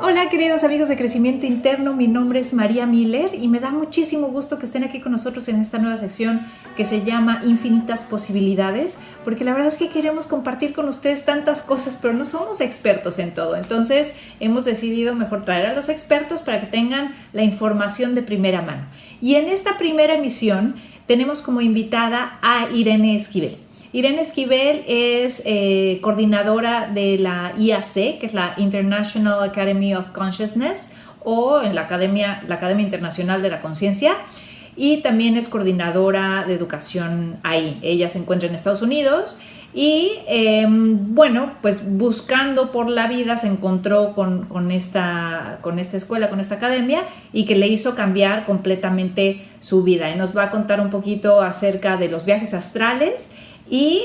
Hola queridos amigos de Crecimiento Interno, mi nombre es María Miller y me da muchísimo gusto que estén aquí con nosotros en esta nueva sección que se llama Infinitas Posibilidades, porque la verdad es que queremos compartir con ustedes tantas cosas, pero no somos expertos en todo. Entonces hemos decidido mejor traer a los expertos para que tengan la información de primera mano. Y en esta primera emisión tenemos como invitada a Irene Esquivel. Irene Esquivel es coordinadora de la IAC, que es la International Academy of Consciousness, o en la Academia Internacional de la Conciencia, y también es coordinadora de educación ahí. Ella se encuentra en Estados Unidos y bueno, pues buscando por la vida se encontró con esta escuela, con esta academia, y que le hizo cambiar completamente su vida. Y nos va a contar un poquito acerca de los viajes astrales y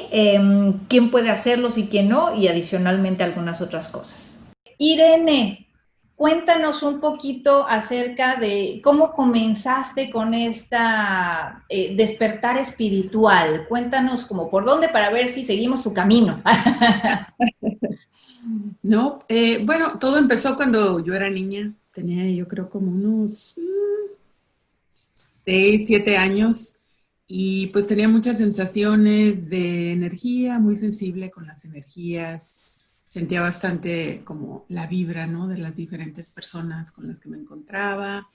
quién puede hacerlos y quién no, y adicionalmente algunas otras cosas. Irene, cuéntanos un poquito acerca de cómo comenzaste con esta despertar espiritual. Cuéntanos como por dónde para ver si seguimos tu camino. No, bueno, todo empezó cuando yo era niña, tenía yo creo como unos 6, 7 años y pues tenía muchas sensaciones de energía, muy sensible con las energías, sentía bastante como la vibra, ¿no? De las diferentes personas con las que me encontraba,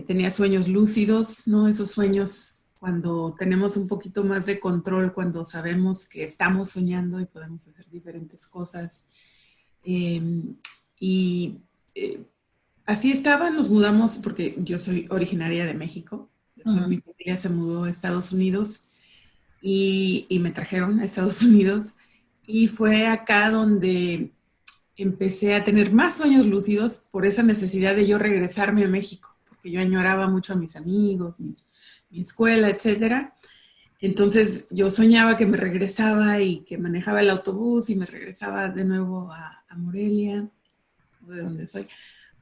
tenía sueños lúcidos, ¿no? Esos sueños cuando tenemos un poquito más de control, cuando sabemos que estamos soñando y podemos hacer diferentes cosas. Eh, y eh, Así estaba, nos mudamos, porque yo soy originaria de México, después mi familia se mudó a Estados Unidos y me trajeron a Estados Unidos y fue acá donde empecé a tener más sueños lúcidos por esa necesidad de yo regresarme a México, porque yo añoraba mucho a mis amigos, mi escuela, etcétera. Entonces yo soñaba que me regresaba y que manejaba el autobús y me regresaba de nuevo a Morelia, de donde soy.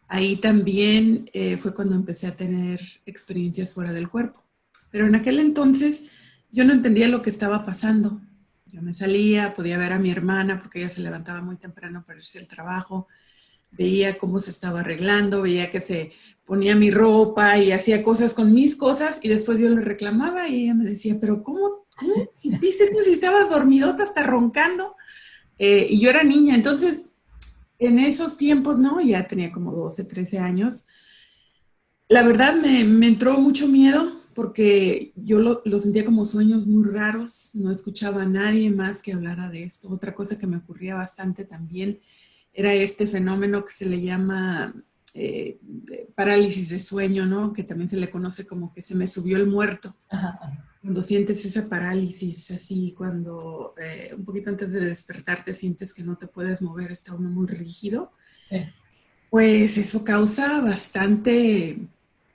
Ahí también fue cuando empecé a tener experiencias fuera del cuerpo. Pero en aquel entonces yo no entendía lo que estaba pasando. Yo me salía, podía ver a mi hermana porque ella se levantaba muy temprano para irse al trabajo, veía cómo se estaba arreglando, veía que se ponía mi ropa y hacía cosas con mis cosas y después yo le reclamaba y ella me decía, pero ¿cómo supiste tú si estabas dormidota hasta roncando? Y yo era niña, entonces en esos tiempos, ¿no? Ya tenía como 12, 13 años. La verdad me entró mucho miedo porque yo lo sentía como sueños muy raros, no escuchaba a nadie más que hablara de esto. Otra cosa que me ocurría bastante también era este fenómeno que se le llama parálisis de sueño, ¿no? Que también se le conoce como que se me subió el muerto. Cuando sientes esa parálisis, así, cuando un poquito antes de despertarte sientes que no te puedes mover, está uno muy rígido, Sí. pues eso causa bastante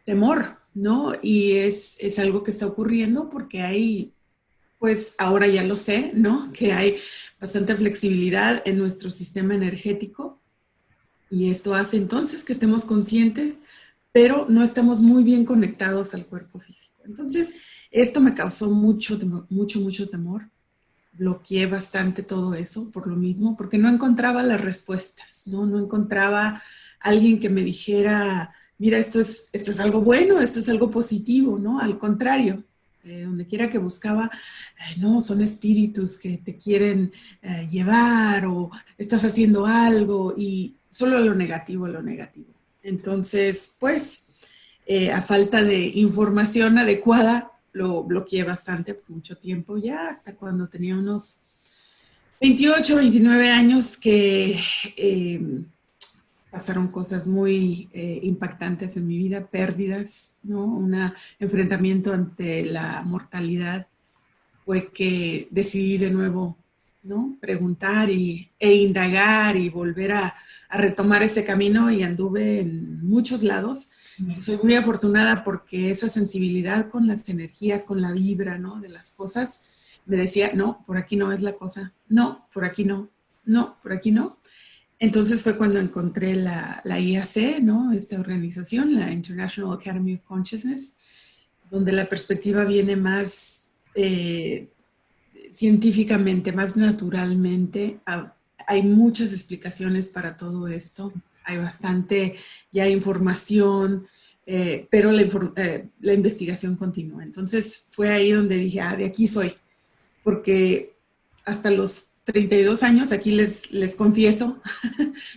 temor, ¿no? Y es algo que está ocurriendo porque hay, pues ahora ya lo sé, ¿no? Que hay bastante flexibilidad en nuestro sistema energético y esto hace entonces que estemos conscientes, pero no estamos muy bien conectados al cuerpo físico. Entonces, esto me causó mucho temor. Bloqueé bastante todo eso por lo mismo, porque no encontraba las respuestas, ¿no? No encontraba alguien que me dijera, mira, esto es algo bueno, esto es algo positivo, ¿no? Al contrario, donde quiera que buscaba, no, son espíritus que te quieren llevar o estás haciendo algo y solo lo negativo, lo negativo. Entonces, pues, a falta de información adecuada, lo bloqueé bastante por mucho tiempo, ya hasta cuando tenía unos 28, 29 años que pasaron cosas muy impactantes en mi vida, pérdidas, ¿no? Un enfrentamiento ante la mortalidad fue que decidí de nuevo, ¿no? Preguntar e indagar y volver a retomar ese camino y anduve en muchos lados. Y soy muy afortunada porque esa sensibilidad con las energías, con la vibra, ¿no? De las cosas, me decía, no, por aquí no es la cosa, no, por aquí no, no, por aquí no. Entonces fue cuando encontré la IAC, ¿no? Esta organización, la International Academy of Consciousness, donde la perspectiva viene más científicamente, más naturalmente, hay muchas explicaciones para todo esto, hay bastante ya información, pero la investigación continúa. Entonces fue ahí donde dije, de aquí soy, porque hasta los 32 años, aquí les confieso,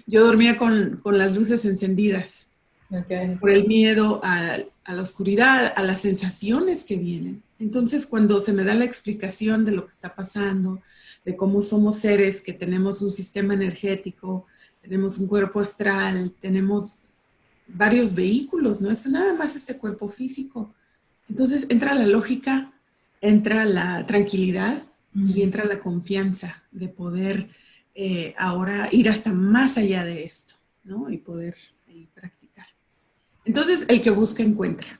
yo dormía con las luces encendidas, Okay. por el miedo a la oscuridad, a las sensaciones que vienen. Entonces, cuando se me da la explicación de lo que está pasando, de cómo somos seres que tenemos un sistema energético, tenemos un cuerpo astral, tenemos varios vehículos, no es nada más este cuerpo físico. Entonces entra la lógica, entra la tranquilidad y entra la confianza de poder ahora ir hasta más allá de esto, ¿no? Y poder practicar. Entonces, el que busca encuentra,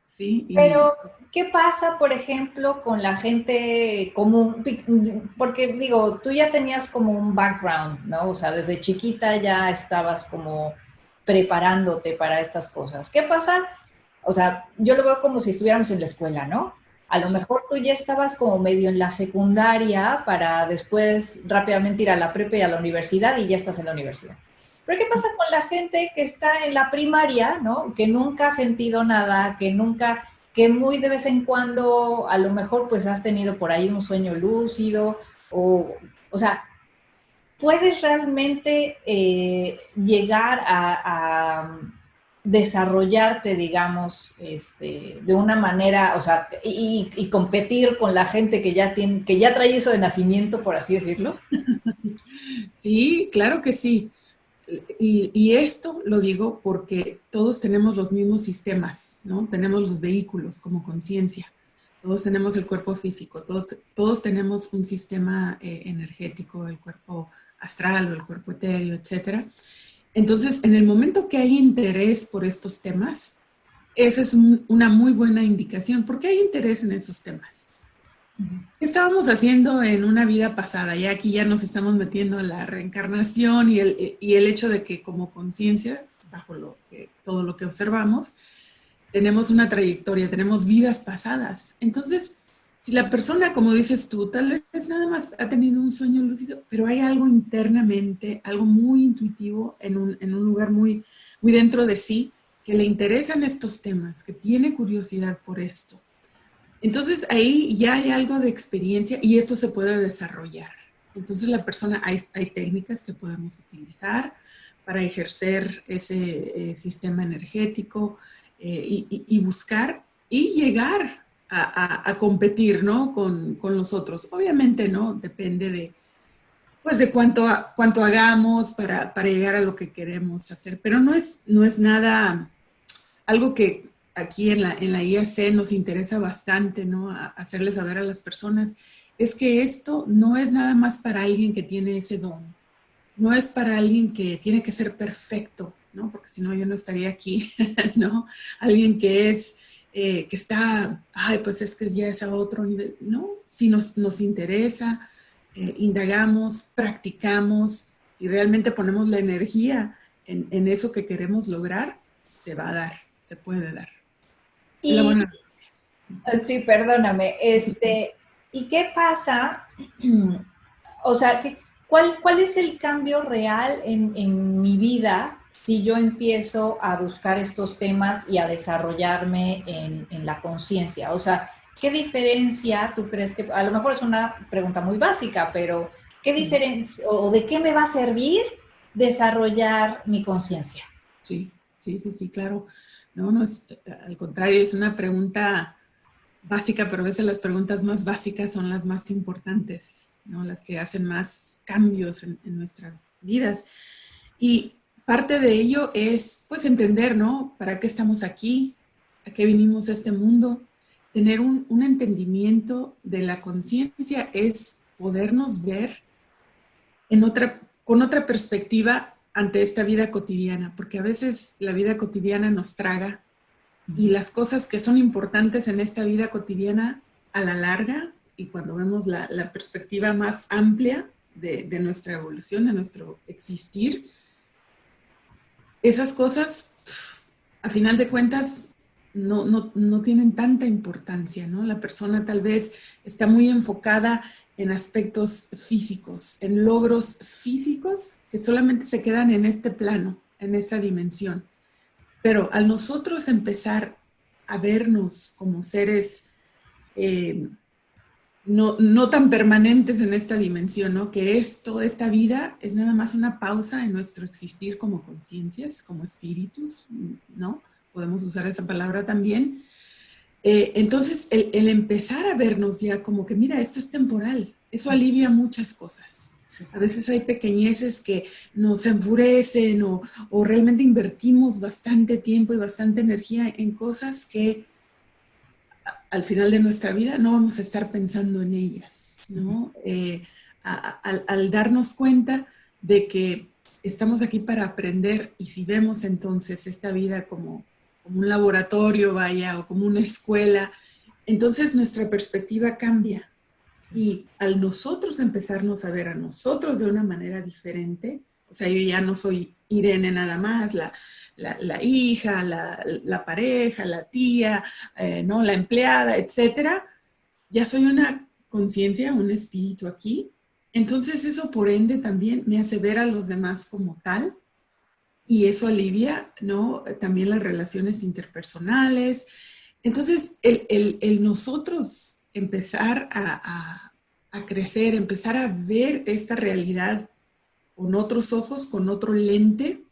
¿sí? Pero, ¿qué pasa, por ejemplo, con la gente común? Porque, digo, tú ya tenías como un background, ¿no? O sea, desde chiquita ya estabas como preparándote para estas cosas. ¿Qué pasa? O sea, yo lo veo como si estuviéramos en la escuela, ¿no? A lo mejor tú ya estabas como medio en la secundaria para después rápidamente ir a la prepa y a la universidad y ya estás en la universidad. Pero ¿qué pasa con la gente que está en la primaria, ¿no? Que nunca ha sentido nada, que muy de vez en cuando a lo mejor pues has tenido por ahí un sueño lúcido o sea, puedes realmente llegar a desarrollarte, digamos, de una manera, o sea, y competir con la gente que ya trae eso de nacimiento, por así decirlo. Sí, claro que sí. Y esto lo digo porque todos tenemos los mismos sistemas, ¿no? Tenemos los vehículos como conciencia, todos tenemos el cuerpo físico, todos tenemos un sistema energético, el cuerpo astral o el cuerpo etéreo, etcétera. Entonces, en el momento que hay interés por estos temas, esa es una muy buena indicación. ¿Por qué hay interés en esos temas? ¿Qué estábamos haciendo en una vida pasada? Ya aquí ya nos estamos metiendo a la reencarnación y el hecho de que como conciencias, bajo todo lo que observamos, tenemos una trayectoria, tenemos vidas pasadas. Entonces, si la persona, como dices tú, tal vez nada más ha tenido un sueño lúcido, pero hay algo internamente, algo muy intuitivo en un lugar muy, muy dentro de sí, que le interesan estos temas, que tiene curiosidad por esto. Entonces ahí ya hay algo de experiencia y esto se puede desarrollar. Entonces la persona, hay técnicas que podemos utilizar para ejercer ese sistema energético y buscar y llegar a competir, ¿no? Con los otros. Obviamente, ¿no? Depende pues de cuánto hagamos para llegar a lo que queremos hacer, pero no es nada, algo que aquí en la IAC nos interesa bastante, ¿no? Hacerle saber a las personas, es que esto no es nada más para alguien que tiene ese don, no es para alguien que tiene que ser perfecto, ¿no? Porque si no yo no estaría aquí, ¿no? Alguien que que está, pues es que ya es a otro nivel, ¿no? Si nos interesa, indagamos, practicamos y realmente ponemos la energía en eso que queremos lograr, se va a dar, se puede dar. Es la Y buena noticia. sí, perdóname, ¿y qué pasa? O sea, ¿cuál es el cambio real en mi vida si yo empiezo a buscar estos temas y a desarrollarme en la conciencia? O sea, ¿qué diferencia tú crees que, a lo mejor es una pregunta muy básica, pero ¿qué diferencia o de qué me va a servir desarrollar mi conciencia? Sí, sí, claro. No es, al contrario, es una pregunta básica, pero a veces las preguntas más básicas son las más importantes, ¿no? Las que hacen más cambios en nuestras vidas. Y parte de ello es, pues, entender, ¿no? ¿Para qué estamos aquí? ¿A qué vinimos a este mundo? Tener un entendimiento de la conciencia es podernos ver con otra perspectiva ante esta vida cotidiana, porque a veces la vida cotidiana nos traga y las cosas que son importantes en esta vida cotidiana a la larga y cuando vemos la perspectiva más amplia de nuestra evolución, de nuestro existir, esas cosas, a final de cuentas, no tienen tanta importancia, ¿no? La persona tal vez está muy enfocada en aspectos físicos, en logros físicos que solamente se quedan en este plano, en esta dimensión. Pero al nosotros empezar a vernos como seres no tan permanentes en esta dimensión, ¿no? Que esta vida es nada más una pausa en nuestro existir como conciencias, como espíritus, ¿no? Podemos usar esa palabra también. Entonces, el empezar a vernos ya como que, mira, esto es temporal, eso alivia muchas cosas. A veces hay pequeñeces que nos enfurecen o realmente invertimos bastante tiempo y bastante energía en cosas que al final de nuestra vida no vamos a estar pensando en ellas, ¿no? Al darnos cuenta de que estamos aquí para aprender y si vemos entonces esta vida como un laboratorio, vaya, o como una escuela, entonces nuestra perspectiva cambia. Y al nosotros empezarnos a ver a nosotros de una manera diferente, o sea, yo ya no soy Irene nada más, la hija, la pareja, la tía, ¿no? La empleada, etcétera, ya soy una conciencia, un espíritu aquí. Entonces eso por ende también me hace ver a los demás como tal y eso alivia, ¿no? También las relaciones interpersonales. Entonces el nosotros empezar a crecer, empezar a ver esta realidad con otros ojos, con otro lente,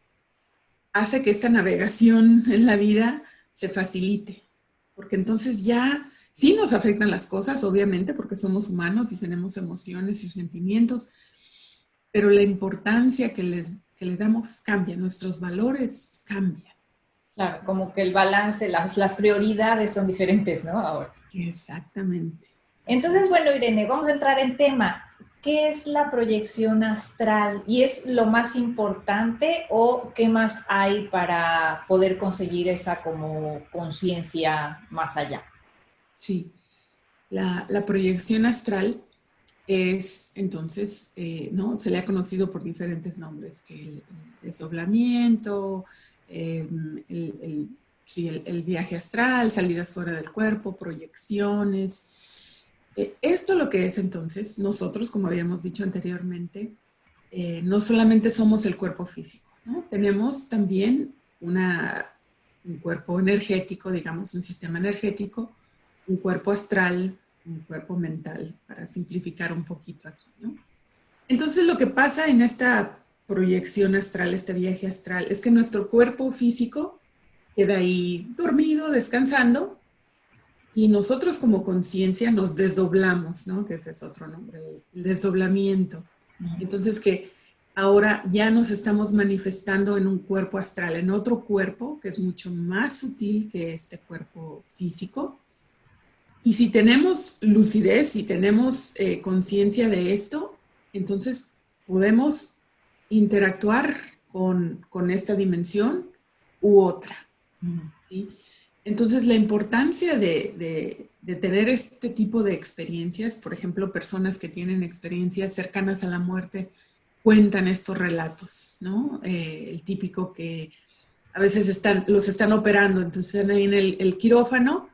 hace que esta navegación en la vida se facilite. Porque entonces ya sí nos afectan las cosas, obviamente, porque somos humanos y tenemos emociones y sentimientos, pero la importancia que les damos cambia, nuestros valores cambian. Claro, como que el balance, las prioridades son diferentes, ¿no? Ahora. Exactamente. Entonces, bueno, Irene, vamos a entrar en tema. ¿Qué es la proyección astral? ¿Y es lo más importante o qué más hay para poder conseguir esa como conciencia más allá? Sí, la proyección astral es entonces, ¿no? Se le ha conocido por diferentes nombres, que el desdoblamiento, sí, el viaje astral, salidas fuera del cuerpo, proyecciones. Esto lo que es entonces, nosotros, como habíamos dicho anteriormente, no solamente somos el cuerpo físico, ¿no? Tenemos también un cuerpo energético, digamos, un sistema energético, un cuerpo astral, un cuerpo mental, para simplificar un poquito aquí, ¿no? Entonces lo que pasa en esta proyección astral, este viaje astral, es que nuestro cuerpo físico queda ahí dormido, descansando, y nosotros como conciencia nos desdoblamos, ¿no? Que ese es otro nombre, el desdoblamiento. Entonces que ahora ya nos estamos manifestando en un cuerpo astral, en otro cuerpo que es mucho más sutil que este cuerpo físico. Y si tenemos lucidez, si tenemos conciencia de esto, entonces podemos interactuar con esta dimensión u otra. ¿Sí? Entonces, la importancia de tener este tipo de experiencias, por ejemplo, personas que tienen experiencias cercanas a la muerte, cuentan estos relatos, ¿no? El típico que a veces los están operando, entonces están ahí en el quirófano,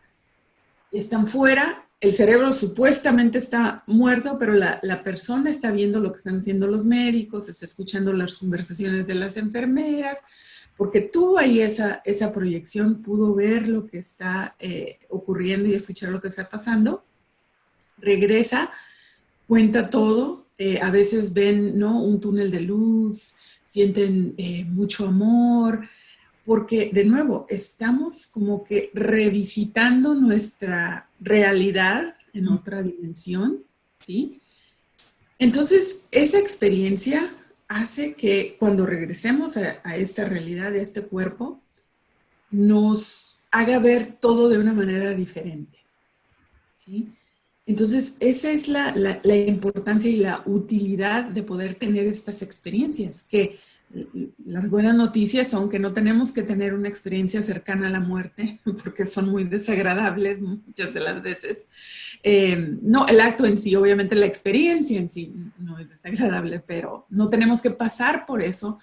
están fuera, el cerebro supuestamente está muerto, pero la persona está viendo lo que están haciendo los médicos, está escuchando las conversaciones de las enfermeras, porque tuvo ahí esa proyección, pudo ver lo que está ocurriendo y escuchar lo que está pasando, regresa, cuenta todo, a veces ven, ¿no? Un túnel de luz, sienten mucho amor, porque de nuevo estamos como que revisitando nuestra realidad en otra dimensión, ¿sí? Entonces, esa experiencia hace que cuando regresemos a esta realidad, a este cuerpo, nos haga ver todo de una manera diferente, ¿sí? Entonces, esa es la importancia y la utilidad de poder tener estas experiencias, que las buenas noticias son que no tenemos que tener una experiencia cercana a la muerte, porque son muy desagradables muchas de las veces. No, el acto en sí, obviamente la experiencia en sí no es desagradable, pero no tenemos que pasar por eso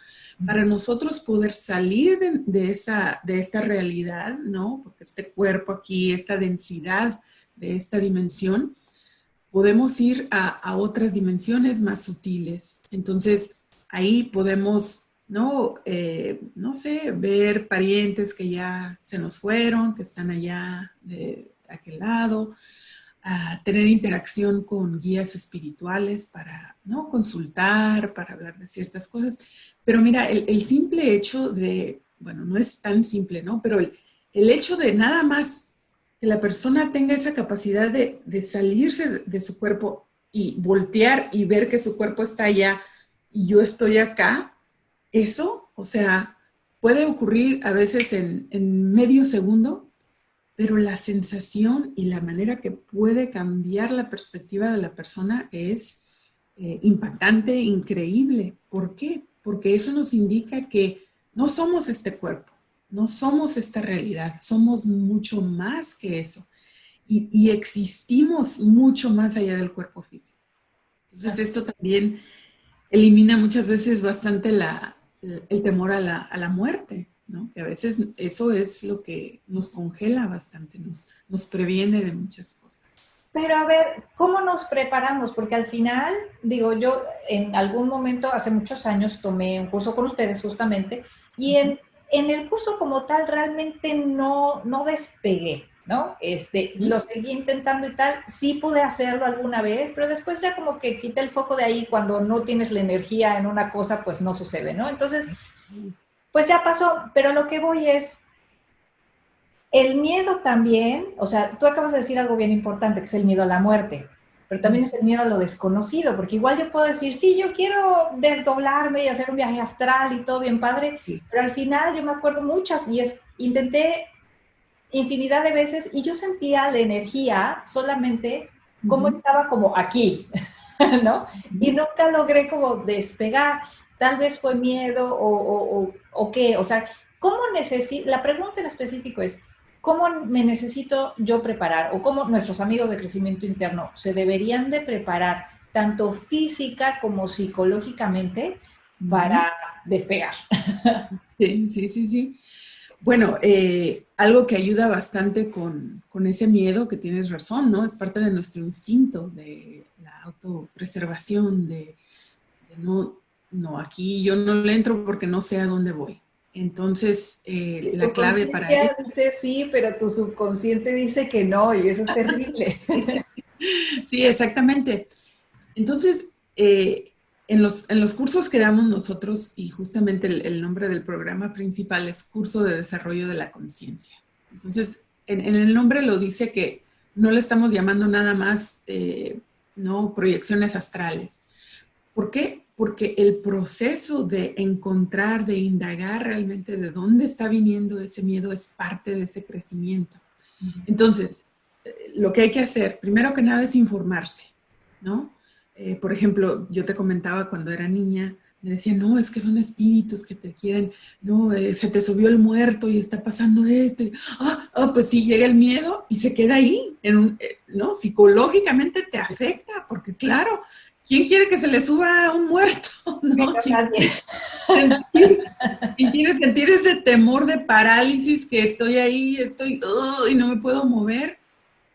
para nosotros poder salir de esta realidad, ¿no? Porque este cuerpo aquí, esta densidad de esta dimensión, podemos ir a otras dimensiones más sutiles. Entonces, ahí podemos, ¿no? No sé, ver parientes que ya se nos fueron, que están allá de aquel lado, a tener interacción con guías espirituales para, ¿no? Consultar, para hablar de ciertas cosas. Pero mira, el simple hecho de, bueno, no es tan simple, ¿no? Pero el hecho de nada más que la persona tenga esa capacidad de salirse de su cuerpo y voltear y ver que su cuerpo está allá y yo estoy acá, eso, o sea, puede ocurrir a veces en medio segundo, pero la sensación y la manera que puede cambiar la perspectiva de la persona es impactante, increíble. ¿Por qué? Porque eso nos indica que no somos este cuerpo, no somos esta realidad, somos mucho más que eso. Y existimos mucho más allá del cuerpo físico. Entonces esto también elimina muchas veces bastante el temor a la muerte, ¿no? Que a veces eso es lo que nos congela bastante, nos previene de muchas cosas. Pero a ver, ¿cómo nos preparamos? Porque al final, digo, yo en algún momento, hace muchos años, tomé un curso con ustedes justamente, y en el curso como tal realmente no despegué, ¿no? Lo seguí intentando y tal, sí pude hacerlo alguna vez, pero después ya como que quité el foco de ahí, cuando no tienes la energía en una cosa, pues no sucede, ¿no? Entonces, pues ya pasó, pero lo que voy es, el miedo también, o sea, tú acabas de decir algo bien importante, que es el miedo a la muerte, pero también es el miedo a lo desconocido, porque igual yo puedo decir, sí, yo quiero desdoblarme y hacer un viaje astral y todo bien padre, pero al final yo me acuerdo muchas veces, intenté infinidad de veces y yo sentía la energía solamente como estaba como aquí, ¿no? Y nunca logré como despegar. Tal vez fue miedo o qué, o sea, ¿cómo necesito? La pregunta en específico es, ¿cómo me necesito yo preparar? O cómo nuestros amigos de crecimiento interno se deberían de preparar, tanto física como psicológicamente, para despegar. Sí, sí, sí, sí. Bueno, algo que ayuda bastante con ese miedo, que tienes razón, ¿no? Es parte de nuestro instinto, de la autopreservación, de no, aquí yo no le entro porque no sé a dónde voy. Entonces, la Tu clave para él. conciencia dice sí, pero tu subconsciente dice que no, y eso es terrible. Sí, exactamente. Entonces, en los cursos que damos nosotros, y justamente el nombre del programa principal es Curso de Desarrollo de la Conciencia. Entonces, en el nombre lo dice que no le estamos llamando nada más, no, proyecciones astrales. ¿Por qué? Porque el proceso de encontrar, de indagar realmente de dónde está viniendo ese miedo es parte de ese crecimiento. Entonces, lo que hay que hacer, primero que nada, es informarse, ¿no? Por ejemplo, yo te comentaba cuando era niña, me decían, no, es que son espíritus que te quieren, no, se te subió el muerto y está pasando esto. Pues sí, llega el miedo y se queda ahí, ¿no? Psicológicamente te afecta, porque claro, ¿quién quiere que se le suba un muerto? ¿No? ¿Quién quiere sentir ese temor de parálisis que estoy ahí, y no me puedo mover?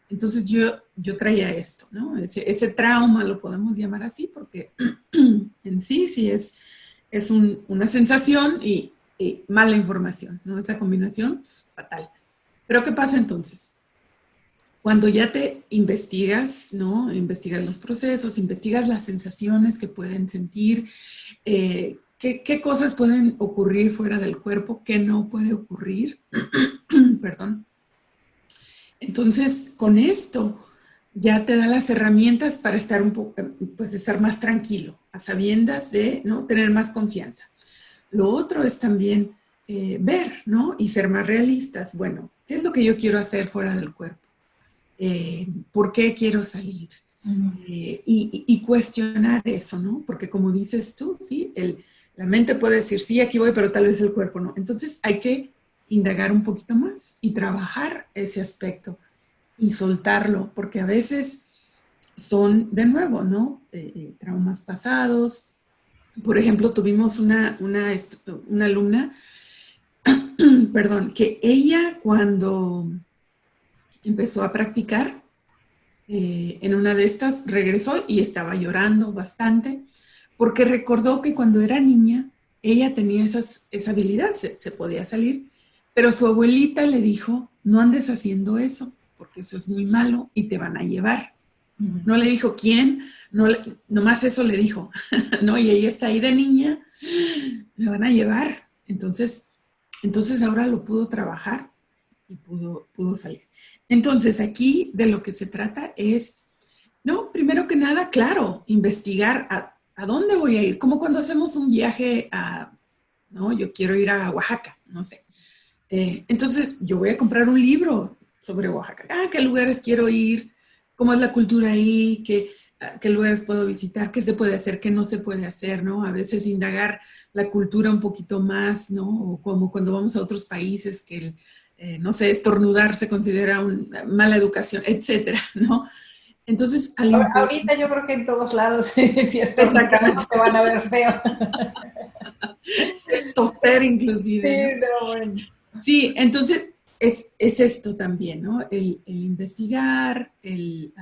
Entonces yo traía esto, ¿no? Ese trauma lo podemos llamar así porque en sí es una sensación y mala información, ¿no? Esa combinación, fatal. Pero ¿qué pasa entonces? Cuando ya te investigas, ¿no? Investigas los procesos, investigas las sensaciones que pueden sentir, qué cosas pueden ocurrir fuera del cuerpo, qué no puede ocurrir, perdón. Entonces, con esto ya te da las herramientas para estar un poco, pues estar más tranquilo, a sabiendas de, ¿no? Tener más confianza. Lo otro es también ver, ¿no? Y ser más realistas. Bueno, ¿qué es lo que yo quiero hacer fuera del cuerpo? ¿Por qué quiero salir? Y cuestionar eso, ¿no? Porque como dices tú, sí, la mente puede decir, sí, aquí voy, pero tal vez el cuerpo no. Entonces hay que indagar un poquito más y trabajar ese aspecto y soltarlo, porque a veces son, de nuevo, ¿no? Traumas pasados. Por ejemplo, tuvimos una alumna, perdón, que ella cuando empezó a practicar, En una de estas regresó y estaba llorando bastante porque recordó que cuando era niña ella tenía esa habilidad, se podía salir, pero su abuelita le dijo, no andes haciendo eso porque eso es muy malo y te van a llevar. No le dijo quién, no nomás eso le dijo, ¿no? Y ella está ahí de niña, me van a llevar. Entonces ahora lo pudo trabajar y pudo salir. Entonces, aquí de lo que se trata es, no, primero que nada, claro, investigar a dónde voy a ir, como cuando hacemos un viaje no, yo quiero ir a Oaxaca, no sé. Entonces, yo voy a comprar un libro sobre Oaxaca. ¿Qué lugares quiero ir? ¿Cómo es la cultura ahí? ¿Qué lugares puedo visitar? ¿Qué se puede hacer? ¿Qué no se puede hacer? ¿No? A veces indagar la cultura un poquito más, ¿no? O como cuando vamos a otros países que no sé, estornudar se considera una mala educación, etcétera, ¿no? Entonces, Ahorita yo creo que en todos lados, si estornudamos, te van a ver feo. Toser inclusive, ¿no? Sí, no, bueno. Sí, entonces es esto también, ¿no? El investigar, el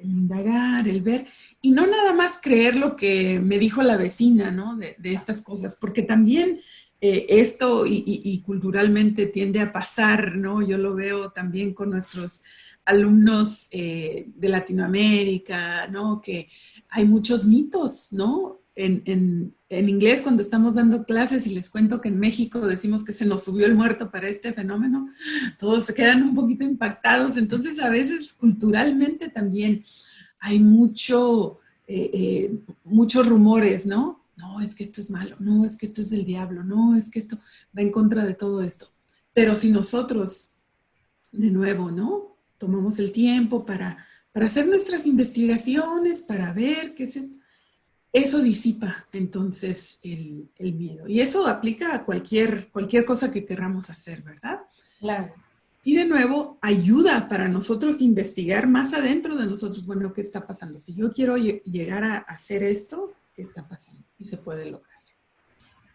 indagar, el ver, y no nada más creer lo que me dijo la vecina, ¿no? De estas cosas, porque también esto y culturalmente tiende a pasar, ¿no? Yo lo veo también con nuestros alumnos de Latinoamérica, ¿no? Que hay muchos mitos, ¿no? En inglés, cuando estamos dando clases y les cuento que en México decimos que se nos subió el muerto para este fenómeno, todos se quedan un poquito impactados. Entonces, a veces culturalmente también hay muchos rumores, ¿no? No, es que esto es malo, no, es que esto es del diablo, no, es que esto va en contra de todo esto. Pero si nosotros, de nuevo, ¿no? Tomamos el tiempo para hacer nuestras investigaciones, para ver qué es esto, eso disipa entonces el miedo. Y eso aplica a cualquier cosa que querramos hacer, ¿verdad? Claro. Y de nuevo, ayuda para nosotros investigar más adentro de nosotros, bueno, ¿qué está pasando? Si yo quiero llegar a hacer esto, ¿qué está pasando? Y se puede lograr.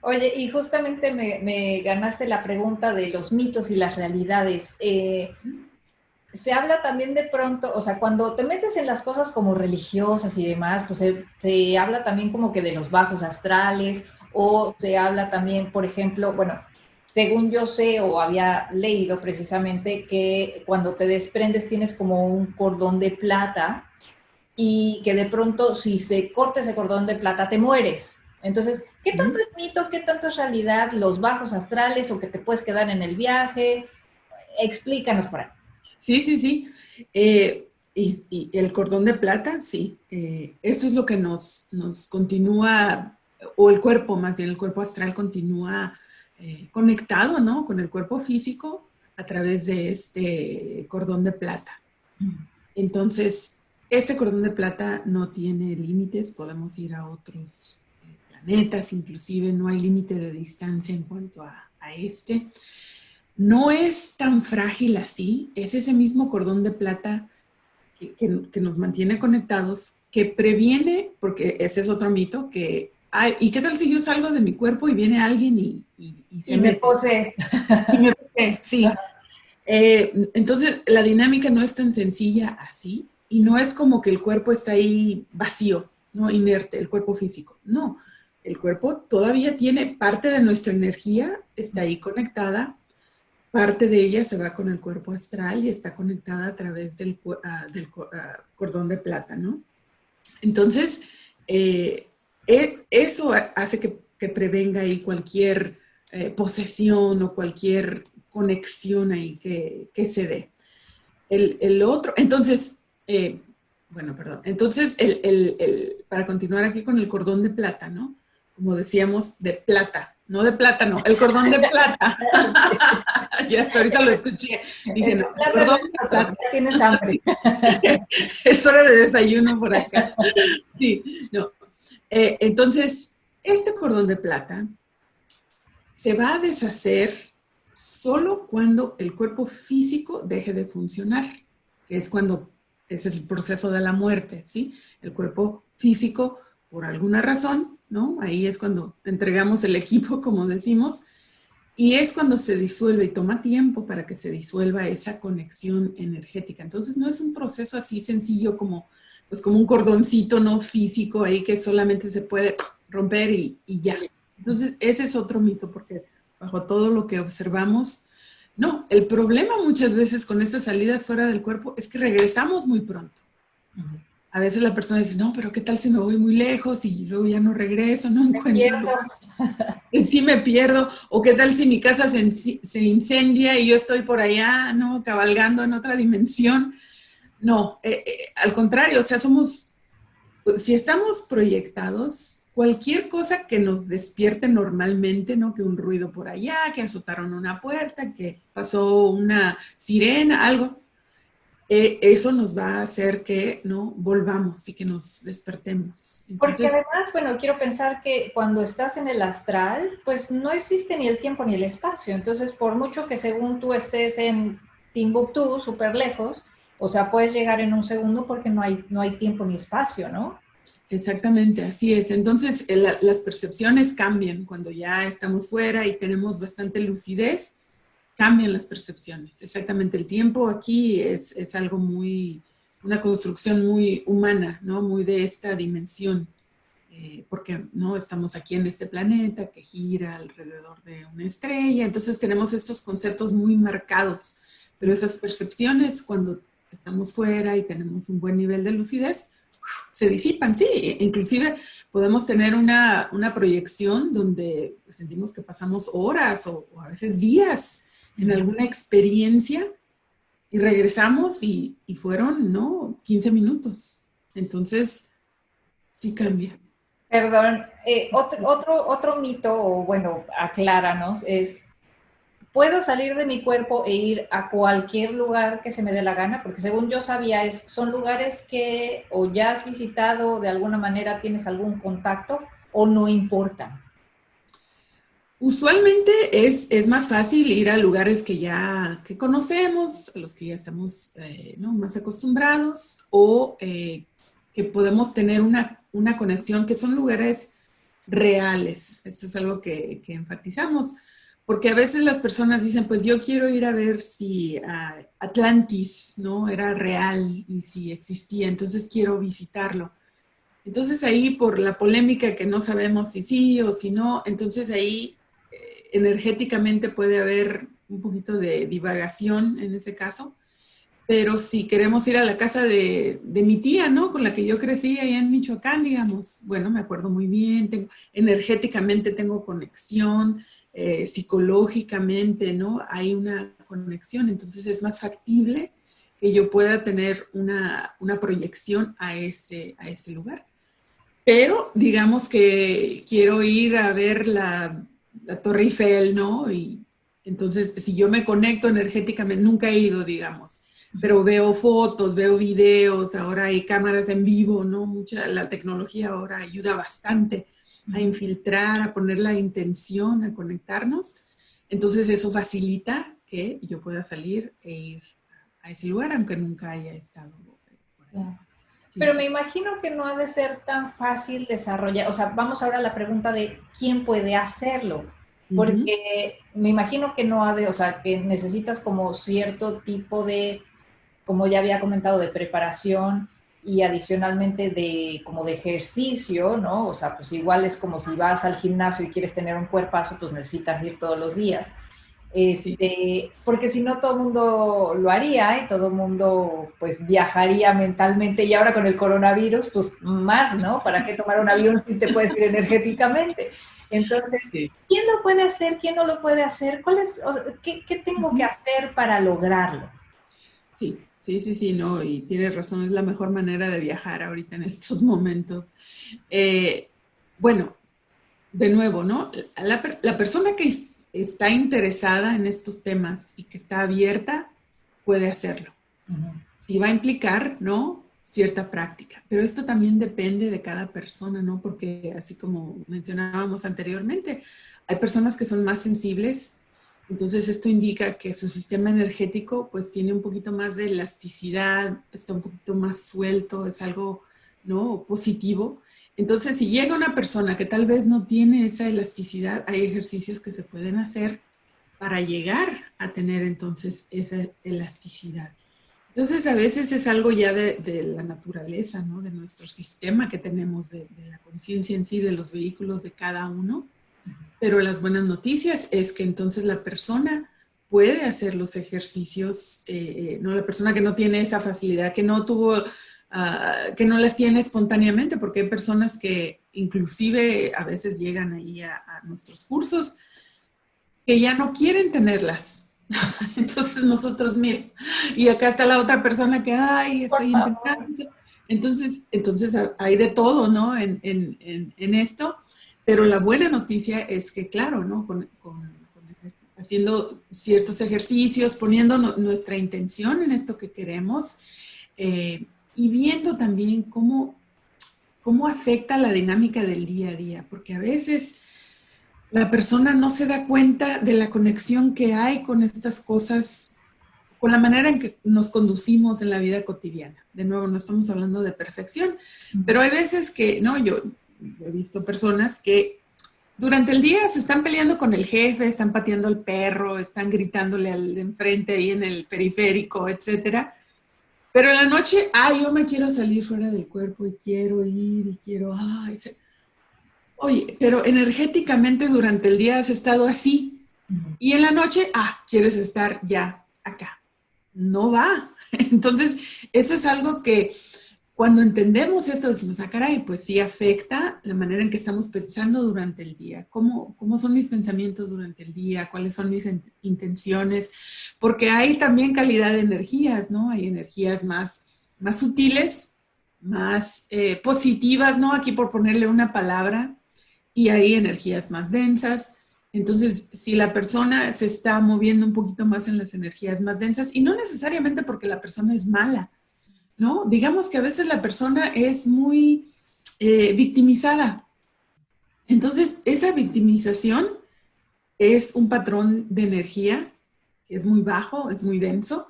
Oye, y justamente me ganaste la pregunta de los mitos y las realidades. Se habla también de pronto, o sea, cuando te metes en las cosas como religiosas y demás, pues se habla también como que de los bajos astrales, o se habla también, por ejemplo, bueno, según yo sé o había leído precisamente que cuando te desprendes tienes como un cordón de plata y que de pronto si se corta ese cordón de plata te mueres. Entonces, ¿qué tanto es mito, qué tanto es realidad, los bajos astrales o que te puedes quedar en el viaje? Explícanos por ahí. Sí, sí, sí. Y el cordón de plata, sí. Eso es lo que nos continúa, o el cuerpo, más bien el cuerpo astral continúa conectado, ¿no? Con el cuerpo físico a través de este cordón de plata. Entonces, ese cordón de plata no tiene límites, podemos ir a otros planetas, inclusive no hay límite de distancia en cuanto a este. No es tan frágil así, es ese mismo cordón de plata que nos mantiene conectados, que previene, porque ese es otro mito, que, ay, ¿y qué tal si yo salgo de mi cuerpo y viene alguien y se me mete? posee. Y me posee, sí. Entonces, la dinámica no es tan sencilla así, y no es como que el cuerpo está ahí vacío, ¿no? Inerte, el cuerpo físico. No, el cuerpo todavía tiene parte de nuestra energía, está ahí conectada. Parte de ella se va con el cuerpo astral y está conectada a través del cordón de plata, ¿no? Entonces, eso hace que prevenga ahí cualquier posesión o cualquier conexión ahí que se dé. El otro, entonces, bueno, perdón, entonces, para continuar aquí con el cordón de plata, ¿no? Como decíamos, de plata, no de plátano, el cordón de plata. Ya hasta ahorita lo escuché. Dije, no, el cordón de plata. Ya tienes hambre. Es hora de desayuno por acá. Sí, no. Entonces, este cordón de plata se va a deshacer solo cuando el cuerpo físico deje de funcionar, que es cuando ese es el proceso de la muerte, ¿sí? El cuerpo físico, por alguna razón, ¿no? Ahí es cuando entregamos el equipo, como decimos, Y es cuando se disuelve y toma tiempo para que se disuelva esa conexión energética. Entonces no es un proceso así sencillo como, pues como un cordoncito no físico ahí que solamente se puede romper y ya. Entonces ese es otro mito porque bajo todo lo que observamos, no, el problema muchas veces con estas salidas fuera del cuerpo es que regresamos muy pronto. A veces la persona dice, no, pero ¿qué tal si me voy muy lejos y luego ya no regreso, no encuentro el lugar? Sí me pierdo, o qué tal si mi casa se incendia y yo estoy por allá, ¿no? Cabalgando en otra dimensión. No, al contrario, o sea, si estamos proyectados, cualquier cosa que nos despierte normalmente, ¿no? Que un ruido por allá, que azotaron una puerta, que pasó una sirena, algo, eso nos va a hacer que, ¿no? Volvamos y que nos despertemos. Porque Entonces, además, bueno, quiero pensar que cuando estás en el astral, pues no existe ni el tiempo ni el espacio. Entonces, por mucho que según tú estés en Timbuktu, súper lejos, o sea, puedes llegar en un segundo porque no hay tiempo ni espacio, ¿no? exactamente, así es. Entonces, las percepciones cambian cuando ya estamos fuera y tenemos bastante lucidez, cambian las percepciones. Exactamente, el tiempo aquí es algo una construcción muy humana, ¿no? Muy de esta dimensión, porque no estamos aquí en este planeta que gira alrededor de una estrella, entonces tenemos estos conceptos muy marcados, pero esas percepciones cuando estamos fuera y tenemos un buen nivel de lucidez, se disipan, sí, inclusive podemos tener una proyección donde sentimos que pasamos horas o a veces días en alguna experiencia y regresamos y fueron, ¿no? 15 minutos. Entonces, sí cambia. Perdón, otro mito, o bueno, acláranos, es, ¿puedo salir de mi cuerpo e ir a cualquier lugar que se me dé la gana? Porque según yo sabía, son lugares que o ya has visitado, de alguna manera tienes algún contacto o no importan. Usualmente es más fácil ir a lugares que conocemos, a los que ya estamos ¿no? más acostumbrados o que podemos tener una conexión, que son lugares reales. Esto es algo que enfatizamos, porque a veces las personas dicen, pues yo quiero ir a ver si Atlantis, ¿no? Era real y si existía, entonces quiero visitarlo. Entonces ahí por la polémica que no sabemos si sí o si no, entonces ahí energéticamente puede haber un poquito de divagación en ese caso, pero si queremos ir a la casa de mi tía, ¿no? Con la que yo crecí allá en Michoacán, digamos, bueno, me acuerdo muy bien, energéticamente tengo conexión, psicológicamente, ¿no? Hay una conexión, entonces es más factible que yo pueda tener una proyección a ese lugar. Pero digamos que quiero ir a ver la Torre Eiffel, ¿no? Y entonces, si yo me conecto energéticamente, nunca he ido, digamos, pero veo fotos, veo videos, ahora hay cámaras en vivo, ¿no? La tecnología ahora ayuda bastante a infiltrar, a poner la intención, a conectarnos. Entonces, eso facilita que yo pueda salir e ir a ese lugar, aunque nunca haya estado por ahí. Claro. Pero me imagino que no ha de ser tan fácil desarrollar, o sea, vamos ahora a la pregunta de quién puede hacerlo, porque me imagino que no ha de, o sea, que necesitas como cierto tipo de, como ya había comentado, de preparación y adicionalmente como de ejercicio, ¿no? O sea, pues igual es como si vas al gimnasio y quieres tener un cuerpazo, pues necesitas ir todos los días. Porque si no todo el mundo lo haría y todo el mudo pues viajaría mentalmente y ahora con el coronavirus pues más, ¿no? ¿Para qué tomar un avión si te puedes ir energéticamente? Entonces, Sí. ¿quién lo puede hacer? ¿Quién no lo puede hacer? ¿Qué tengo que hacer para lograrlo? Sí, no, y tienes razón, es la mejor manera de viajar ahorita en estos momentos. Bueno, de nuevo, ¿no? La persona que está interesada en estos temas y que está abierta puede hacerlo. Sí va a implicar, ¿no? Cierta práctica, pero esto también depende de cada persona, ¿no? Porque así como mencionábamos anteriormente, hay personas que son más sensibles, entonces esto indica que su sistema energético pues tiene un poquito más de elasticidad, está un poquito más suelto, es algo, ¿no? Positivo. Entonces, si llega una persona que tal vez no tiene esa elasticidad, hay ejercicios que se pueden hacer para llegar a tener entonces esa elasticidad. Entonces, a veces es algo ya de la naturaleza, ¿no? De nuestro sistema que tenemos, de la conciencia en sí, de los vehículos de cada uno. Pero las buenas noticias es que entonces la persona puede hacer los ejercicios, no la persona que no tiene esa facilidad, que no tuvo, que no las tiene espontáneamente, porque hay personas que inclusive a veces llegan ahí a nuestros cursos que ya no quieren tenerlas. Entonces nosotros, miren, y acá está la otra persona que, ay, estoy intentando. Entonces hay de todo, ¿no? En esto, pero la buena noticia es que, claro, ¿no? Haciendo ciertos ejercicios, poniendo nuestra intención en esto que queremos y viendo también cómo afecta la dinámica del día a día, porque a veces la persona no se da cuenta de la conexión que hay con estas cosas, con la manera en que nos conducimos en la vida cotidiana. De nuevo, no estamos hablando de perfección, pero hay veces que, no, yo he visto personas que durante el día se están peleando con el jefe, están pateando al perro, están gritándole al de enfrente ahí en el periférico, etcétera. Pero en la noche, yo me quiero salir fuera del cuerpo y quiero ir y quiero, oye, pero energéticamente durante el día has estado así y en la noche, quieres estar ya acá. No va. Entonces, eso es algo que cuando entendemos esto, decimos, caray, pues sí afecta la manera en que estamos pensando durante el día. ¿Cómo son mis pensamientos durante el día? ¿Cuáles son mis intenciones? Porque hay también calidad de energías, ¿no? Hay energías más sutiles, más positivas, ¿no? Aquí por ponerle una palabra. Y hay energías más densas. Entonces, si la persona se está moviendo un poquito más en las energías más densas, y no necesariamente porque la persona es mala, ¿no? Digamos que a veces la persona es muy victimizada. Entonces, esa victimización es un patrón de energía que es muy bajo, es muy denso,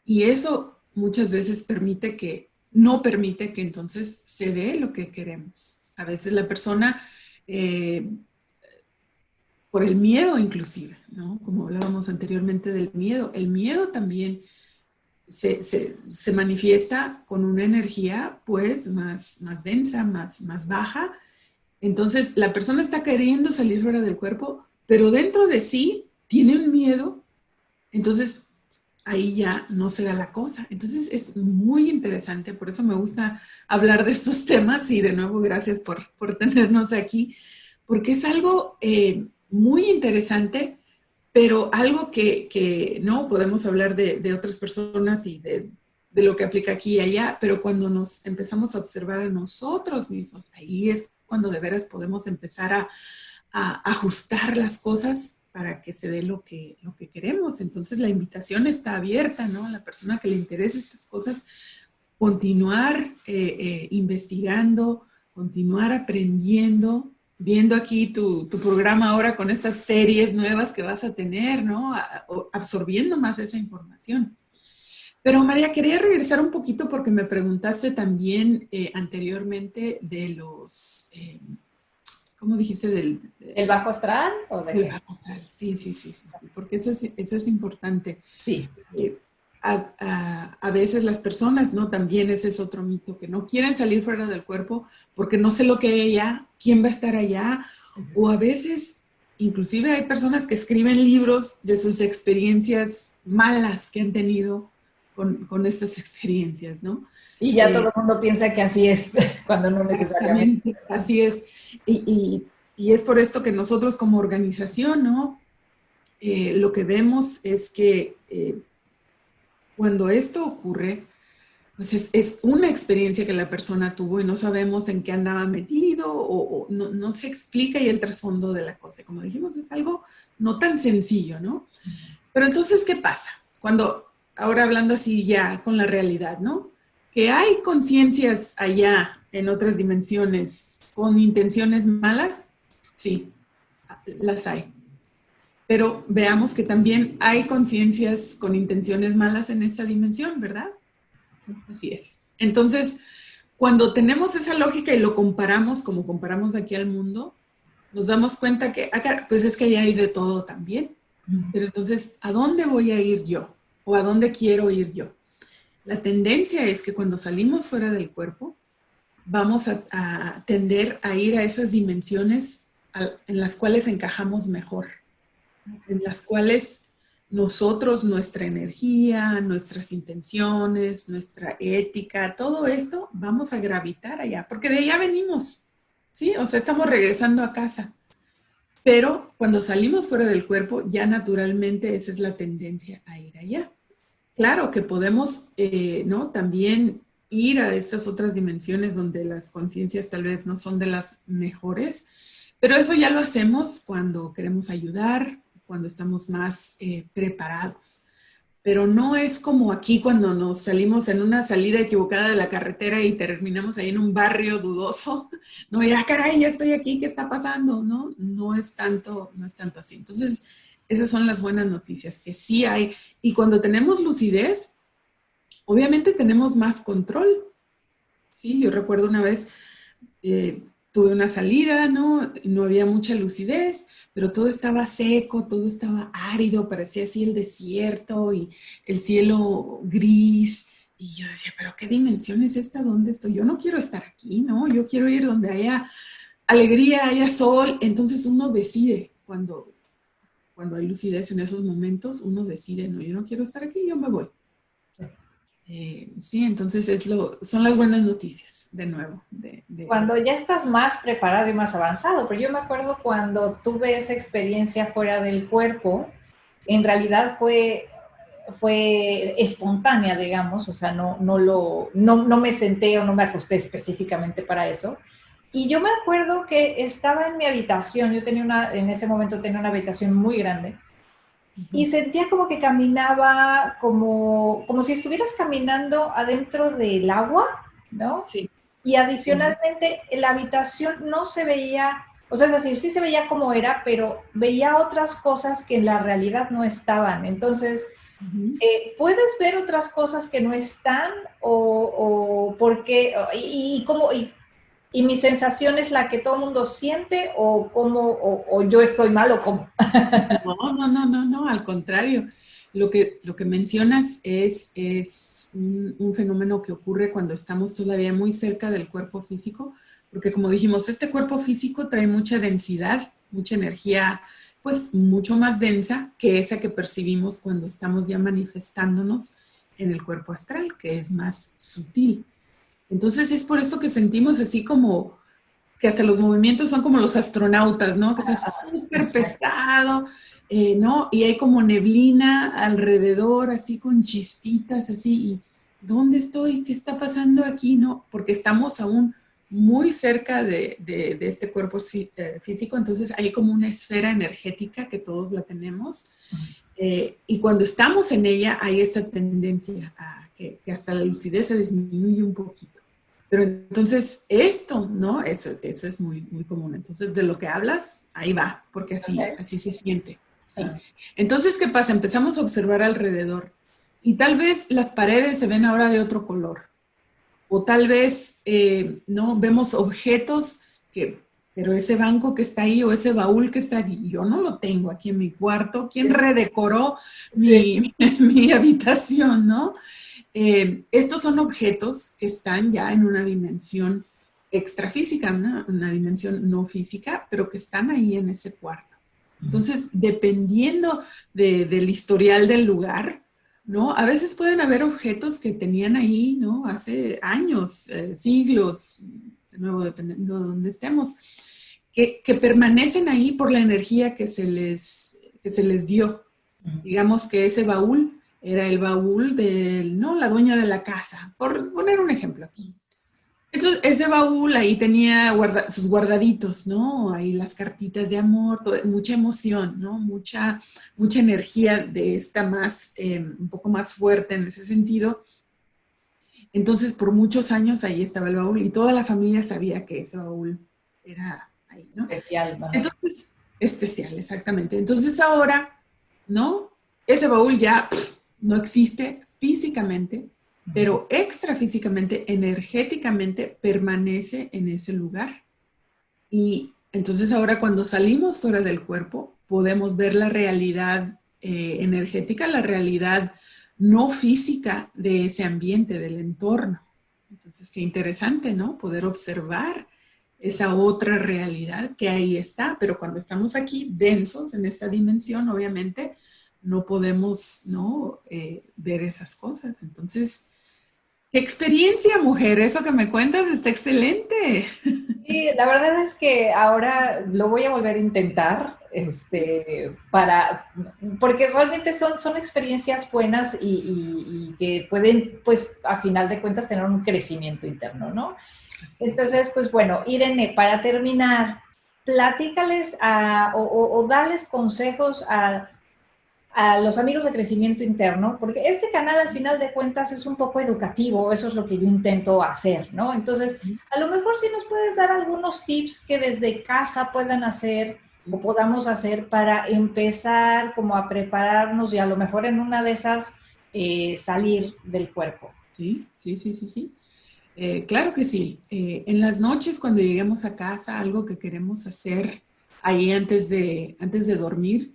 y eso muchas veces no permite que entonces se dé lo que queremos. A veces la persona por el miedo inclusive, ¿no? Como hablábamos anteriormente del miedo, el miedo también se manifiesta con una energía pues más densa, más baja. Entonces la persona está queriendo salir fuera del cuerpo, pero dentro de sí tiene un miedo, entonces ahí ya no se da la cosa. Entonces es muy interesante, por eso me gusta hablar de estos temas y de nuevo gracias por tenernos aquí, porque es algo muy interesante, pero algo que no podemos hablar de otras personas y de lo que aplica aquí y allá, pero cuando nos empezamos a observar a nosotros mismos, ahí es cuando de veras podemos empezar a ajustar las cosas para que se dé lo que queremos. Entonces la invitación está abierta, ¿no? A la persona que le interese estas cosas, continuar investigando, continuar aprendiendo, viendo aquí tu programa ahora con estas series nuevas que vas a tener, ¿no? Absorbiendo más esa información. Pero María, quería regresar un poquito porque me preguntaste también anteriormente de los... ¿cómo dijiste? ¿Del bajo astral? ¿O de del bajo astral? Sí, porque eso es importante. Sí. A veces las personas, ¿no? También ese es otro mito, que no quieren salir fuera del cuerpo porque no sé lo que hay allá, quién va a estar allá, o a veces, inclusive hay personas que escriben libros de sus experiencias malas que han tenido con estas experiencias, ¿no? Y ya todo el mundo piensa que así es, cuando no necesariamente. Así es. Y es por esto que nosotros como organización, ¿no? Lo que vemos es que cuando esto ocurre, pues es una experiencia que la persona tuvo y no sabemos en qué andaba metido o no se explica y el trasfondo de la cosa. Como dijimos, es algo no tan sencillo, ¿no? Pero entonces, ¿qué pasa? Ahora hablando así ya con la realidad, ¿no? Que hay conciencias allá en otras dimensiones con intenciones malas, sí, las hay. Pero veamos que también hay conciencias con intenciones malas en esta dimensión, ¿verdad? Así es. Entonces, cuando tenemos esa lógica y lo comparamos como comparamos aquí al mundo, nos damos cuenta que, pues es que allá hay de todo también. Pero entonces, ¿a dónde voy a ir yo? ¿O a dónde quiero ir yo? La tendencia es que cuando salimos fuera del cuerpo, vamos a tender a ir a esas dimensiones en las cuales encajamos mejor, en las cuales nosotros, nuestra energía, nuestras intenciones, nuestra ética, todo esto, vamos a gravitar allá, porque de allá venimos, ¿sí? O sea, estamos regresando a casa. Pero cuando salimos fuera del cuerpo, ya naturalmente esa es la tendencia a ir allá. Claro que podemos, ¿no? También ir a estas otras dimensiones donde las conciencias tal vez no son de las mejores, pero eso ya lo hacemos cuando queremos ayudar, cuando estamos más preparados. Pero no es como aquí cuando nos salimos en una salida equivocada de la carretera y terminamos ahí en un barrio dudoso, no, ya caray, ya estoy aquí, ¿qué está pasando? No, no es tanto así. Entonces, esas son las buenas noticias, que sí hay. Y cuando tenemos lucidez, obviamente tenemos más control. Sí, yo recuerdo una vez, tuve una salida, ¿no? No había mucha lucidez, pero todo estaba seco, todo estaba árido, parecía así el desierto y el cielo gris. Y yo decía, ¿pero qué dimensión es esta? ¿Dónde estoy? Yo no quiero estar aquí, ¿no? Yo quiero ir donde haya alegría, haya sol. Entonces uno decide cuando hay lucidez en esos momentos, uno decide, no, yo no quiero estar aquí, yo me voy. Sí, entonces son las buenas noticias, de nuevo. Cuando ya estás más preparado y más avanzado, pero yo me acuerdo cuando tuve esa experiencia fuera del cuerpo, en realidad fue espontánea, digamos, o sea, no me senté o no me acosté específicamente para eso. Y yo me acuerdo que estaba en mi habitación, en ese momento tenía una habitación muy grande, y sentía como que caminaba como si estuvieras caminando adentro del agua, ¿no? Sí. Y adicionalmente la habitación no se veía, o sea, es decir, sí se veía como era, pero veía otras cosas que en la realidad no estaban. Entonces, ¿puedes ver otras cosas que no están? ¿O por qué? ¿Y mi sensación es la que todo el mundo siente? ¿O yo estoy mal o cómo? No, al contrario. Lo que mencionas es un fenómeno que ocurre cuando estamos todavía muy cerca del cuerpo físico, porque como dijimos, este cuerpo físico trae mucha densidad, mucha energía, pues mucho más densa que esa que percibimos cuando estamos ya manifestándonos en el cuerpo astral, que es más sutil. Entonces es por esto que sentimos así como que hasta los movimientos son como los astronautas, ¿no? Que está súper pesado, ¿no? Y hay como neblina alrededor, así con chispitas, así. ¿Y dónde estoy? ¿Qué está pasando aquí? ¿No? Porque estamos aún muy cerca de este cuerpo físico, entonces hay como una esfera energética que todos la tenemos. Y cuando estamos en ella, hay esta tendencia a que hasta la lucidez se disminuye un poquito. Pero entonces esto, ¿no? Eso es muy, muy común. Entonces, de lo que hablas, ahí va, porque así se siente. ¿Sí? Entonces, ¿qué pasa? Empezamos a observar alrededor y tal vez las paredes se ven ahora de otro color. O tal vez, ¿no? Vemos objetos pero ese banco que está ahí o ese baúl que está ahí, yo no lo tengo aquí en mi cuarto. ¿Quién redecoró mi habitación, no? Estos son objetos que están ya en una dimensión extrafísica, una dimensión no física, pero que están ahí en ese cuarto. Entonces, dependiendo del historial del lugar, ¿no? A veces pueden haber objetos que tenían ahí, ¿no? Hace años, siglos, de nuevo, dependiendo de dónde estemos, que permanecen ahí por la energía que se les dio. Digamos que ese baúl era el baúl la dueña de la casa, por poner un ejemplo aquí. Entonces, ese baúl ahí tenía sus guardaditos, ¿no? Ahí las cartitas de amor, mucha emoción, ¿no? Mucha energía de esta un poco más fuerte en ese sentido. Entonces, por muchos años ahí estaba el baúl y toda la familia sabía que ese baúl era ahí, ¿no? Especial, ¿no? Entonces, especial, exactamente. Entonces ahora, ¿no? Ese baúl ya no existe físicamente, pero extrafísicamente, energéticamente, permanece en ese lugar. Y entonces ahora cuando salimos fuera del cuerpo, podemos ver la realidad energética, la realidad no física de ese ambiente, del entorno. Entonces, qué interesante, ¿no? Poder observar esa otra realidad que ahí está, pero cuando estamos aquí densos en esta dimensión, obviamente no podemos, ¿no? Ver esas cosas. Entonces, qué experiencia, mujer, eso que me cuentas está excelente. Sí, la verdad es que ahora lo voy a volver a intentar, porque realmente son experiencias buenas y que pueden, pues, a final de cuentas, tener un crecimiento interno, ¿no? Entonces, pues bueno, Irene, para terminar, platícales o dales consejos a los amigos de crecimiento interno, porque este canal al final de cuentas es un poco educativo, eso es lo que yo intento hacer, ¿no? Entonces, a lo mejor sí nos puedes dar algunos tips que desde casa puedan hacer o podamos hacer para empezar como a prepararnos y a lo mejor en una de esas salir del cuerpo. Sí, sí, sí, sí, sí. Claro que sí. En las noches cuando lleguemos a casa, algo que queremos hacer ahí antes de dormir,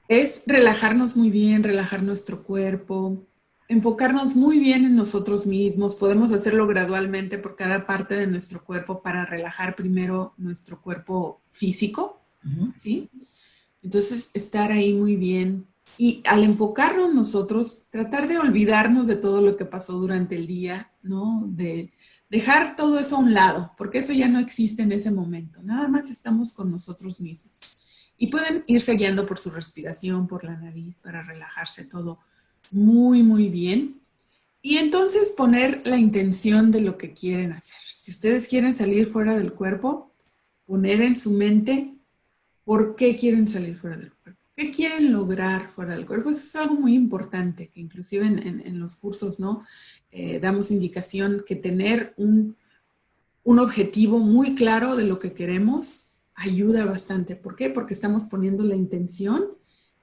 es relajarnos muy bien, relajar nuestro cuerpo, enfocarnos muy bien en nosotros mismos. Podemos hacerlo gradualmente por cada parte de nuestro cuerpo para relajar primero nuestro cuerpo físico, ¿sí? Entonces, estar ahí muy bien. Y al enfocarnos nosotros, tratar de olvidarnos de todo lo que pasó durante el día, ¿no? De dejar todo eso a un lado, porque eso ya no existe en ese momento. Nada más estamos con nosotros mismos. Y pueden irse guiando por su respiración, por la nariz, para relajarse todo muy, muy bien. Y entonces poner la intención de lo que quieren hacer. Si ustedes quieren salir fuera del cuerpo, poner en su mente por qué quieren salir fuera del cuerpo. ¿Qué quieren lograr fuera del cuerpo? Eso es algo muy importante, que inclusive en los cursos, ¿no? Damos indicación que tener un objetivo muy claro de lo que queremos ayuda bastante. ¿Por qué? Porque estamos poniendo la intención,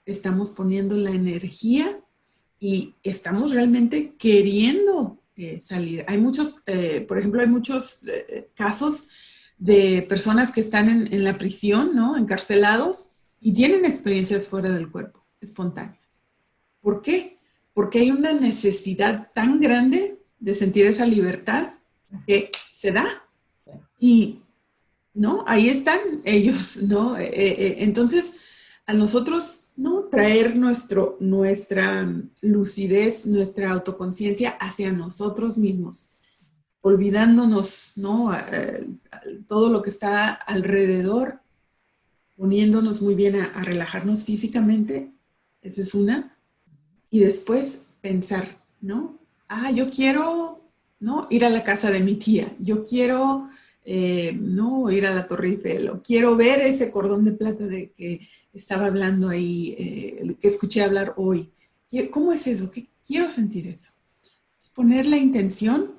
estamos poniendo la energía y estamos realmente queriendo salir. Hay muchos, por ejemplo, hay muchos casos de personas que están en la prisión, ¿no? Encarcelados y tienen experiencias fuera del cuerpo, espontáneas. ¿Por qué? Porque hay una necesidad tan grande de sentir esa libertad que se da. Y, ¿no? Ahí están ellos, ¿no? Entonces, a nosotros, ¿no? Traer nuestra lucidez, nuestra autoconciencia hacia nosotros mismos, olvidándonos, ¿no? Todo lo que está alrededor, poniéndonos muy bien a relajarnos físicamente, esa es una. Y después pensar, ¿no? Yo quiero, ¿no? Ir a la casa de mi tía, yo quiero, no ir a la Torre Eiffel, o quiero ver ese cordón de plata de que estaba hablando ahí, que escuché hablar hoy. ¿Cómo es eso? Quiero sentir eso. Es poner la intención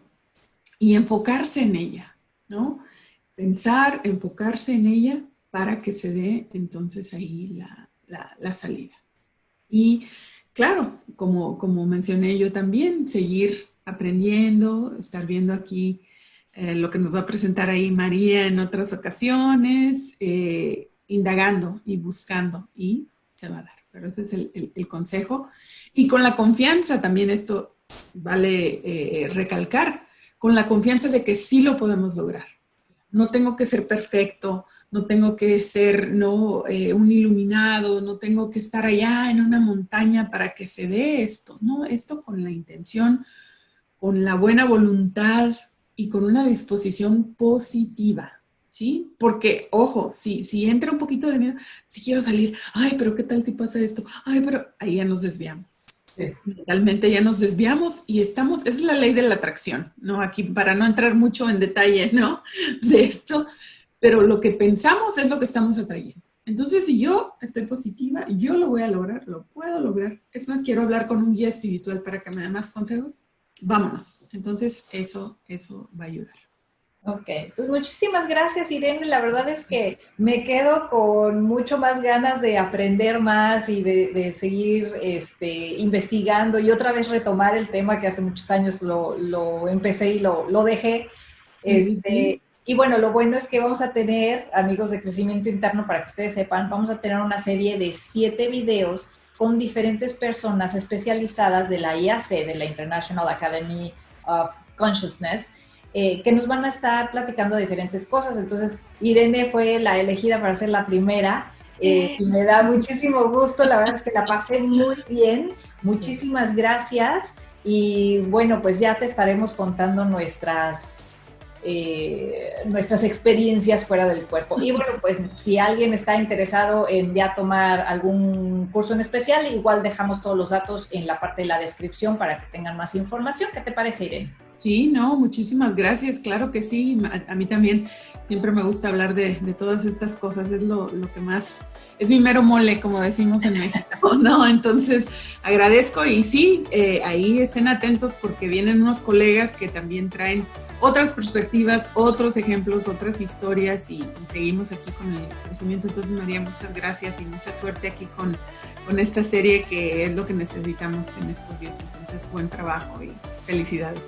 y enfocarse en ella, ¿no? Pensar, enfocarse en ella para que se dé entonces ahí la salida. Y claro, como mencioné yo también, seguir aprendiendo, estar viendo aquí lo que nos va a presentar ahí María en otras ocasiones, indagando y buscando y se va a dar. Pero ese es el consejo. Y con la confianza también esto vale recalcar, con la confianza de que sí lo podemos lograr. No tengo que ser perfecto, no tengo que ser un iluminado, no tengo que estar allá en una montaña para que se dé esto, ¿no? Esto con la intención, con la buena voluntad y con una disposición positiva, ¿sí? Porque, ojo, si entra un poquito de miedo, si quiero salir, pero ¿qué tal si pasa esto? Pero ahí ya nos desviamos. Sí. Realmente ya nos desviamos y estamos, es la ley de la atracción, ¿no? Aquí para no entrar mucho en detalle, ¿no? De esto, pero lo que pensamos es lo que estamos atrayendo. Entonces, si yo estoy positiva, yo lo voy a lograr, lo puedo lograr. Es más, quiero hablar con un guía espiritual para que me dé más consejos. Vámonos. Entonces, eso va a ayudar. Ok, pues muchísimas gracias, Irene. La verdad es que me quedo con mucho más ganas de aprender más y de seguir investigando y otra vez retomar el tema que hace muchos años lo empecé y lo dejé. Sí. Y bueno, lo bueno es que vamos a tener, amigos de Crecimiento Interno, para que ustedes sepan, vamos a tener una serie de 7 videos con diferentes personas especializadas de la IAC, de la International Academy of Consciousness, que nos van a estar platicando de diferentes cosas. Entonces, Irene fue la elegida para ser la primera y me da muchísimo gusto. La verdad es que la pasé muy bien. Muchísimas gracias. Y bueno, pues ya te estaremos contando nuestras experiencias fuera del cuerpo. Y bueno, pues si alguien está interesado en ya tomar algún curso en especial, igual dejamos todos los datos en la parte de la descripción para que tengan más información. ¿Qué te parece, Irene? Sí, no, muchísimas gracias, claro que sí, a mí también siempre me gusta hablar de todas estas cosas, es lo que más, es mi mero mole, como decimos en México, ¿no? Entonces, agradezco y sí, ahí estén atentos porque vienen unos colegas que también traen otras perspectivas, otros ejemplos, otras historias y seguimos aquí con el crecimiento. Entonces, María, muchas gracias y mucha suerte aquí con esta serie que es lo que necesitamos en estos días. Entonces, buen trabajo y felicidades.